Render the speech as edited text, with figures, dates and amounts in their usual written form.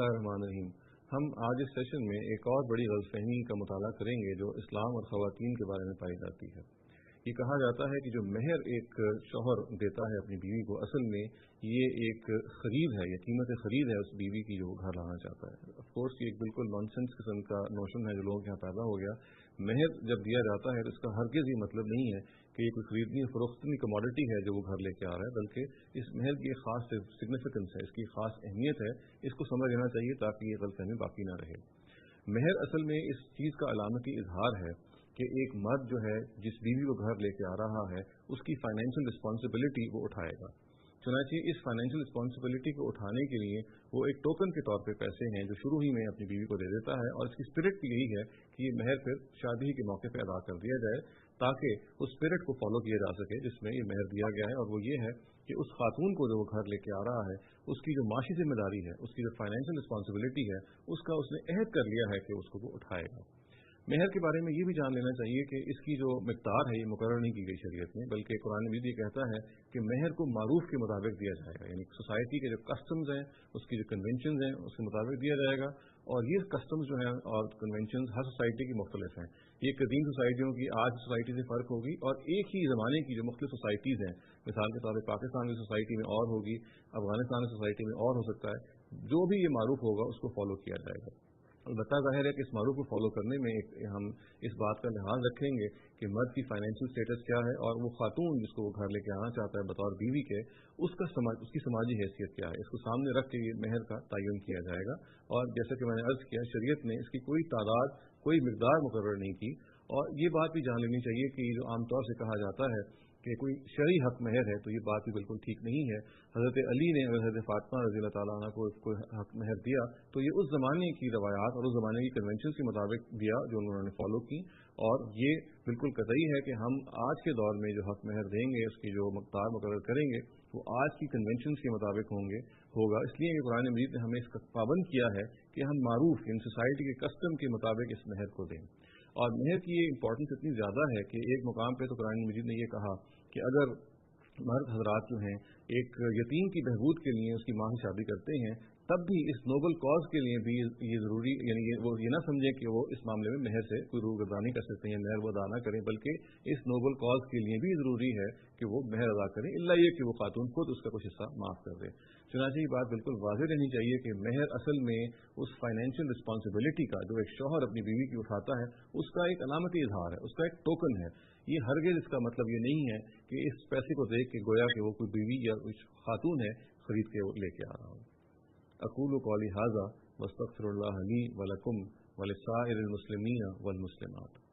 बिस्मिल्लाहिर्रहमानिर्रहीम। हम आज इस सेशन में एक और बड़ी गलतफहमी का मुताला करेंगे जो इस्लाम और ख़वातीन के बारे में पाई जाती है। ये कहा जाता है कि जो मेहर एक शौहर देता है अपनी बीवी को, असल में ये एक खरीद है या कीमत खरीद है उस बीवी की जो घर लाना चाहता है। ऑफ कोर्स ये एक बिल्कुल नॉनसेंस किस्म का नोशन है जो लोगों के यहाँ पैदा हो गया। मेहर जब दिया जाता है तो इसका हरगिज़ ये मतलब नहीं है कि ये कोई खरीदनी फरोख्तनी कमोडिटी है जो वो घर लेके आ रहा है, बल्कि इस मेहर की एक खास सिग्निफिकेंस है, इसकी खास अहमियत है। इसको समझ लेना चाहिए ताकि ये गलतफहमी बाकी ना रहे। मेहर असल में इस चीज़ का अलामती इजहार है कि एक मर्द जो है जिस बीवी को घर लेके आ रहा है उसकी फाइनेंशियल रिस्पॉन्सिबिलिटी वो उठाएगा। चुनांचे इस फाइनेंशियल रिस्पॉन्सिबिलिटी को उठाने के लिए वो एक टोकन के तौर पे पैसे हैं जो शुरू ही में अपनी बीवी को दे देता है, और इसकी स्पिरिट भी यही है कि ये मेहर फिर शादी के मौके पर अदा कर दिया जाए ताकि उस स्पिरिट को फॉलो किया जा सके जिसमें ये मेहर दिया गया है। और वो ये है कि उस खातून को जो वो घर लेके आ रहा है उसकी जो माशी जिम्मेदारी है, उसकी जो फाइनेंशियल रिस्पॉन्सिबिलिटी है, उसका उसने अहद कर लिया है कि उसको वो उठाएगा। मेहर के बारे में ये भी जान लेना चाहिए कि इसकी जो मिक़दार है ये मुकर्रर नहीं की गई शरीयत में, बल्कि कुरान मजीद ये कहता है कि मेहर को मारूफ के मुताबिक दिया जाएगा, यानी सोसाइटी के जो कस्टम्स हैं, उसकी जो कन्वेंशन हैं उसके मुताबिक दिया जाएगा। और ये कस्टम्स जो हैं और कन्वेंशन हर सोसाइटी की मुख्तलिफ हैं। ये कदीम सोसाइटियों की आज सोसाइटी से फ़र्क होगी और एक ही ज़माने की जो मुख्तलिफ सोसाइटीज़ हैं, मिसाल के तौर पर पाकिस्तान की सोसाइटी में और होगी, अफगानिस्तान की सोसाइटी में और हो सकता है। जो भी ये मारूफ होगा उसको फॉलो किया जाएगा। अलबत्ता ज़ाहिर है कि इस मारूफ को फॉलो करने में हम इस बात का लिहाज रखेंगे कि मर्द की फाइनेंशियल स्टेटस क्या है और वो खातून जिसको वो घर लेके आना चाहता है बतौर बीवी के, उसकी समाजी हैसियत क्या है। इसको सामने रख के ये मेहर का तयन किया जाएगा। और जैसा कि मैंने अर्ज़ किया, शरीयत ने इसकी कोई तादाद, कोई मिक़दार मुकर्रर नहीं की। और ये बात भी जान लेनी चाहिए कि जो आमतौर से कहा जाता है कि कोई शरई हक मेहर है, तो ये बात भी बिल्कुल ठीक नहीं है। हज़रत अली ने अगर हज़रत फ़ातिमा रज़ी अल्लाह तआला अन्हा को कोई हक मेहर दिया तो ये उस ज़माने की रवायात और उस ज़माने की कन्वेंशन के मुताबिक दिया जो उन्होंने फॉलो की। और ये बिल्कुल कतई है कि हम आज के दौर में जो हक मेहर देंगे उसकी जो मक़दार मुकर्रर करेंगे वो आज की कन्वेंशन के मुताबिक होगा। इसलिए कि कुरान मजीद ने हमें इसका पाबंद किया है कि हम मारूफ इन सोसाइटी के कस्टम के मुताबिक इस मेहर को दें। और मेहर की ये इंपॉर्टेंस इतनी ज़्यादा है कि एक मुकाम पे तो कुरान मजीद ने ये कहा कि अगर मर्द हजरात जो हैं एक यतीम की बहबूद के लिए उसकी माँ से शादी करते हैं, तब भी इस नोबल कॉज के लिए भी ये ज़रूरी, यानी वो ये ना समझें कि वो इस मामले में मेहर से कोई रूगर्दानी कर सकते हैं, मेहर वो अदा ना करें, बल्कि इस नोबल कॉज के लिए भी ज़रूरी है कि वो मेहर अदा करें, इल्ला ये कि वो खातून खुद उसका कुछ हिस्सा माफ़ कर दे। चुनांचे ये बात बिल्कुल वाज़ेह रहनी चाहिए कि मेहर असल में उस फाइनेंशियल रिस्पॉन्सिबिलिटी का जो एक शौहर अपनी बीवी की उठाता है उसका एक अलामती इजहार है, उसका एक टोकन है। ये हरगिज़ इसका मतलब ये नहीं है कि इस पैसे को देख के गोया कि वो कोई बीवी या कुछ खातून है खरीद के वो लेके आ रहा हो। अक़ूलु क़ौली हाज़ा वस्तग़फ़िरुल्लाह ली व लकुम व लिस्साइरिल मुस्लिमीन वल मुस्लिमात।